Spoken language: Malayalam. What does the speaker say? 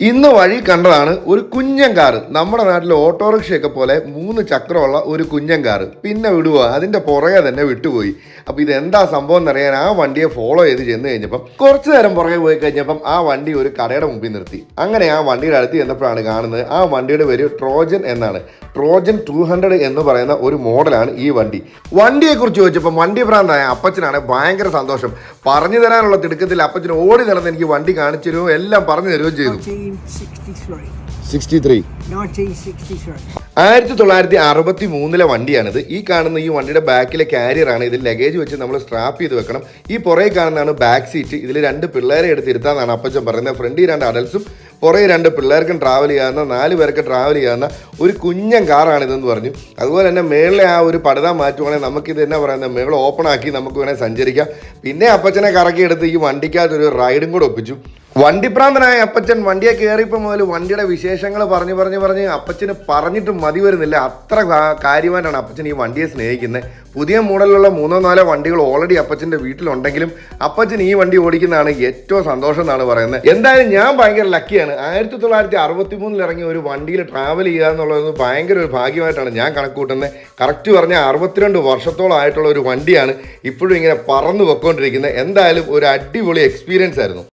ഇന്ന് വഴി കണ്ടതാണ് ഒരു കുഞ്ഞൻ കാറ്. നമ്മുടെ നാട്ടിലെ ഓട്ടോറിക്ഷയൊക്കെ പോലെ 3 ചക്രമുള്ള ഒരു കുഞ്ഞൻ കാറ്. പിന്നെ വിടുക, അതിന്റെ പുറകെ തന്നെ വിട്ടുപോയി. അപ്പോൾ ഇതെന്താ സംഭവം എന്നറിയാൻ ആ വണ്ടിയെ ഫോളോ ചെയ്ത് ചെന്ന് കഴിഞ്ഞപ്പം കുറച്ച് നേരം പുറകെ പോയി കഴിഞ്ഞപ്പം ആ വണ്ടി ഒരു കടയുടെ മുമ്പിൽ നിർത്തി. അങ്ങനെ ആ വണ്ടിയുടെ അടുത്ത് ചെന്നപ്പോഴാണ് കാണുന്നത് ആ വണ്ടിയുടെ പേര് ട്രോജൻ എന്നാണ്. ട്രോജൻ 200 എന്ന് പറയുന്ന ഒരു മോഡലാണ് ഈ വണ്ടി. വണ്ടിയെക്കുറിച്ച് ചോദിച്ചപ്പോൾ വണ്ടി ഭ്രാന്തായ അപ്പച്ചനാണ് ഭയങ്കര സന്തോഷം. പറഞ്ഞു തരാനുള്ള തിടുക്കത്തിൽ അപ്പച്ചന് ഓടി നടന്ന് എനിക്ക് വണ്ടി കാണിച്ചു തരുമോ എല്ലാം പറഞ്ഞു തരുകയും ചെയ്തു. 1963 വണ്ടിയാണിത്. ഈ കാണുന്ന ഈ വണ്ടിയുടെ ബാക്കിലെ കാരിയറാണ്. ഇതിൽ ലഗേജ് വെച്ച് നമ്മൾ സ്ട്രാപ്പ് ചെയ്ത് വെക്കണം. ഈ പുറകെ കാണുന്നതാണ് ബാക്ക് സീറ്റ്. ഇതിൽ 2 പിള്ളേരെ എടുത്തിരുത്താന്നാണ് അപ്പച്ചൻ പറയുന്നത്. ഫ്രണ്ടിൽ 2 അഡൽസും പുറകെ 2 പിള്ളേർക്കും ട്രാവൽ ചെയ്യാവുന്ന 4 പേർക്ക് ട്രാവൽ ചെയ്യാവുന്ന ഒരു കുഞ്ഞൻ കാറാണിതെന്ന് പറഞ്ഞു. അതുപോലെ തന്നെ മേളിലെ ആ ഒരു പടുത മാറ്റുവാണെങ്കിൽ നമുക്കിത് എന്നാ പറയുന്നത്, മേളിൽ ഓപ്പൺ ആക്കി നമുക്ക് വേണേൽ സഞ്ചരിക്കാം. പിന്നെ അപ്പച്ചനെ കറക്കിയെടുത്ത് ഈ വണ്ടിക്കകത്തൊരു റൈഡും കൂടെ ഒപ്പിച്ചു. വണ്ടിപ്രാന്തനായ അപ്പച്ചൻ വണ്ടിയെ കയറിയപ്പോൾ മുതൽ വണ്ടിയുടെ വിശേഷങ്ങൾ പറഞ്ഞ് അപ്പച്ചന് പറഞ്ഞിട്ട് മതി വരുന്നില്ല. അത്ര കാര്യമായിട്ടാണ് അപ്പച്ചൻ ഈ വണ്ടിയെ സ്നേഹിക്കുന്നത്. പുതിയ മോഡലിലുള്ള 3-4 വണ്ടികൾ ഓൾറെഡി അപ്പച്ചൻ്റെ വീട്ടിലുണ്ടെങ്കിലും അപ്പച്ചൻ ഈ വണ്ടി ഓടിക്കുന്നതാണ് ഏറ്റവും സന്തോഷം എന്നാണ് പറയുന്നത്. എന്തായാലും ഞാൻ ഭയങ്കര ലക്കിയാണ്. 1963 ഇറങ്ങിയ ഒരു വണ്ടിയിൽ ട്രാവൽ ചെയ്യുക എന്നുള്ളത് ഭയങ്കര ഒരു ഭാഗ്യമായിട്ടാണ് ഞാൻ കണക്ക് കൂട്ടുന്നത്. കറക്റ്റ് പറഞ്ഞാൽ 62 വർഷത്തോളം ആയിട്ടുള്ള ഒരു വണ്ടിയാണ് ഇപ്പോഴും ഇങ്ങനെ പറന്നു പൊയ്ക്കൊണ്ടിരിക്കുന്നത്. എന്തായാലും ഒരു അടിപൊളി എക്സ്പീരിയൻസ് ആയിരുന്നു.